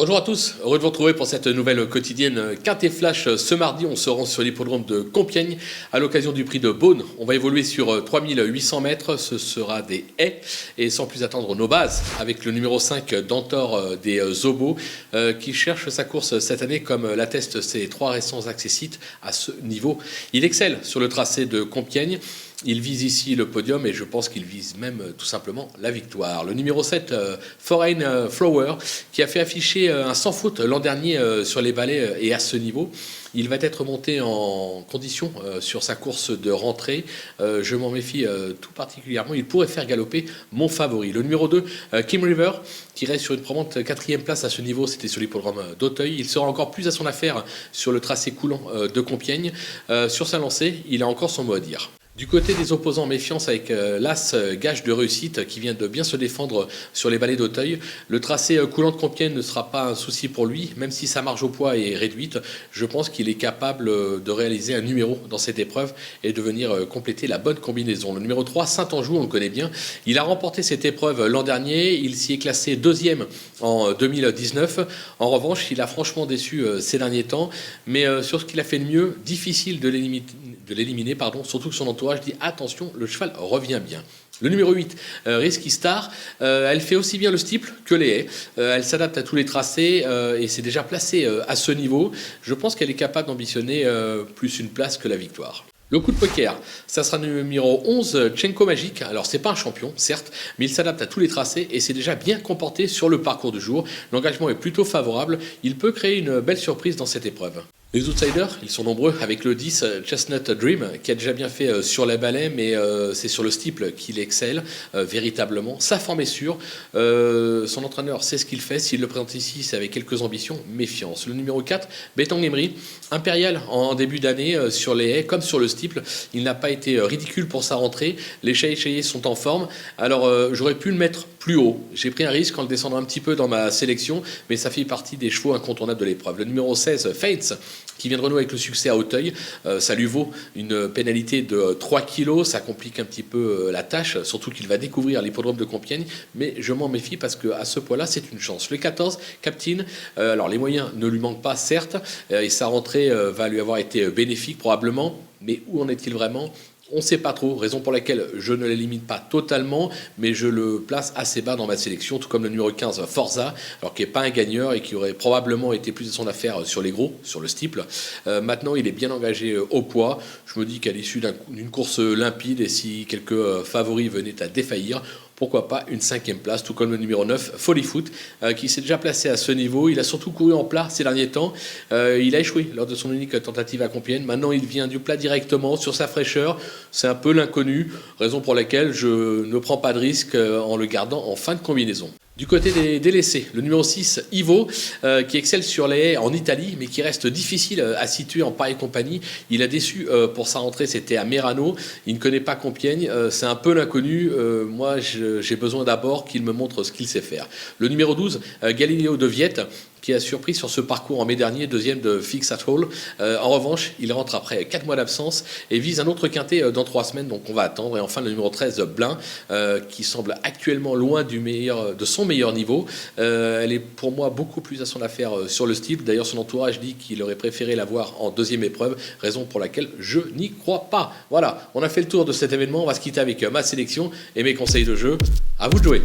Bonjour à tous, heureux de vous retrouver pour cette nouvelle quotidienne Quintet Flash. Ce mardi, on se rend sur l'hippodrome de Compiègne à l'occasion du prix de Beaune. On va évoluer sur 3800 mètres, ce sera des haies. Et sans plus attendre nos bases, avec le numéro 5 d'Antor des Zobos, qui cherche sa course cette année comme l'attestent ses trois récents accessites à ce niveau. Il excelle sur le tracé de Compiègne. Il vise ici le podium et je pense qu'il vise même tout simplement la victoire. Le numéro 7, Foreign Flower, qui a fait afficher un sans faute l'an dernier sur les balais et à ce niveau. Il va être monté en condition sur sa course de rentrée. Je m'en méfie tout particulièrement. Il pourrait faire galoper mon favori. Le numéro 2, Kim River, qui reste sur une probante 4e place à ce niveau. C'était sur l'hippodrome d'Auteuil. Il sera encore plus à son affaire sur le tracé coulant de Compiègne. Sur sa lancée, il a encore son mot à dire. Du côté des opposants, méfiance avec l'As, gage de réussite, qui vient de bien se défendre sur les balais d'Auteuil. Le tracé coulant de Compiègne ne sera pas un souci pour lui, même si sa marge au poids est réduite. Je pense qu'il est capable de réaliser un numéro dans cette épreuve et de venir compléter la bonne combinaison. Le numéro 3, Saint-Anjou, on le connaît bien. Il a remporté cette épreuve l'an dernier. Il s'y est classé 2e en 2019. En revanche, il a franchement déçu ces derniers temps. Mais sur ce qu'il a fait de mieux, difficile de l'éliminer, surtout que son entourage dit attention, le cheval revient bien. Le numéro 8, Risky Star, elle fait aussi bien le steeple que les haies. Elle s'adapte à tous les tracés et s'est déjà placée à ce niveau. Je pense qu'elle est capable d'ambitionner plus une place que la victoire. Le coup de poker, ça sera le numéro 11, Tchenko Magic. Alors, c'est pas un champion, certes, mais il s'adapte à tous les tracés et s'est déjà bien comporté sur le parcours du jour. L'engagement est plutôt favorable. Il peut créer une belle surprise dans cette épreuve. Les outsiders, ils sont nombreux, avec le 10, Chestnut Dream, qui a déjà bien fait sur les balais, mais c'est sur le steeple qu'il excelle véritablement. Sa forme est sûre, son entraîneur sait ce qu'il fait. S'il le présente ici, c'est avec quelques ambitions, méfiance. Le numéro 4, Betang Emery, impérial en début d'année sur les haies, comme sur le steeple. Il n'a pas été ridicule pour sa rentrée. Les Chaillés sont en forme. Alors, j'aurais pu le mettre plus haut. J'ai pris un risque en le descendant un petit peu dans ma sélection, mais ça fait partie des chevaux incontournables de l'épreuve. Le numéro 16, Fates, qui vient de renouer avec le succès à Auteuil. Ça lui vaut une pénalité de 3 kilos. Ça complique un petit peu la tâche, surtout qu'il va découvrir l'hippodrome de Compiègne. Mais je m'en méfie parce qu'à ce poids-là, c'est une chance. Le 14, Captain, alors les moyens ne lui manquent pas, certes, et sa rentrée va lui avoir été bénéfique probablement. Mais où en est-il vraiment ? On ne sait pas trop, raison pour laquelle je ne l'élimine pas totalement, mais je le place assez bas dans ma sélection, tout comme le numéro 15, Forza, alors qui n'est pas un gagneur et qui aurait probablement été plus de son affaire sur les gros, sur le steeple. Maintenant, il est bien engagé au poids. Je me dis qu'à l'issue d'une course limpide, et si quelques favoris venaient à défaillir, pourquoi pas une 5e place, tout comme le numéro 9, Follyfoot, qui s'est déjà placé à ce niveau. Il a surtout couru en plat ces derniers temps. Il a échoué lors de son unique tentative à Compiègne. Maintenant, il vient du plat directement sur sa fraîcheur. C'est un peu l'inconnu, raison pour laquelle je ne prends pas de risque en le gardant en fin de combinaison. Du côté des délaissés, le numéro 6, Ivo, qui excelle sur les haies en Italie, mais qui reste difficile à situer en pareille compagnie. Il a déçu pour sa rentrée, c'était à Merano. Il ne connaît pas Compiègne, c'est un peu l'inconnu. Moi, j'ai besoin d'abord qu'il me montre ce qu'il sait faire. Le numéro 12, Galileo de Viette, qui a surpris sur ce parcours en mai dernier, 2e de Fix at Hall. En revanche, il rentre après 4 mois d'absence et vise un autre quintet dans 3 semaines, donc on va attendre. Et enfin, le numéro 13, Blin, qui semble actuellement loin de son meilleur niveau. Elle est pour moi beaucoup plus à son affaire sur le style. D'ailleurs, son entourage dit qu'il aurait préféré la voir en 2e épreuve, raison pour laquelle je n'y crois pas. Voilà, on a fait le tour de cet événement. On va se quitter avec ma sélection et mes conseils de jeu. À vous de jouer.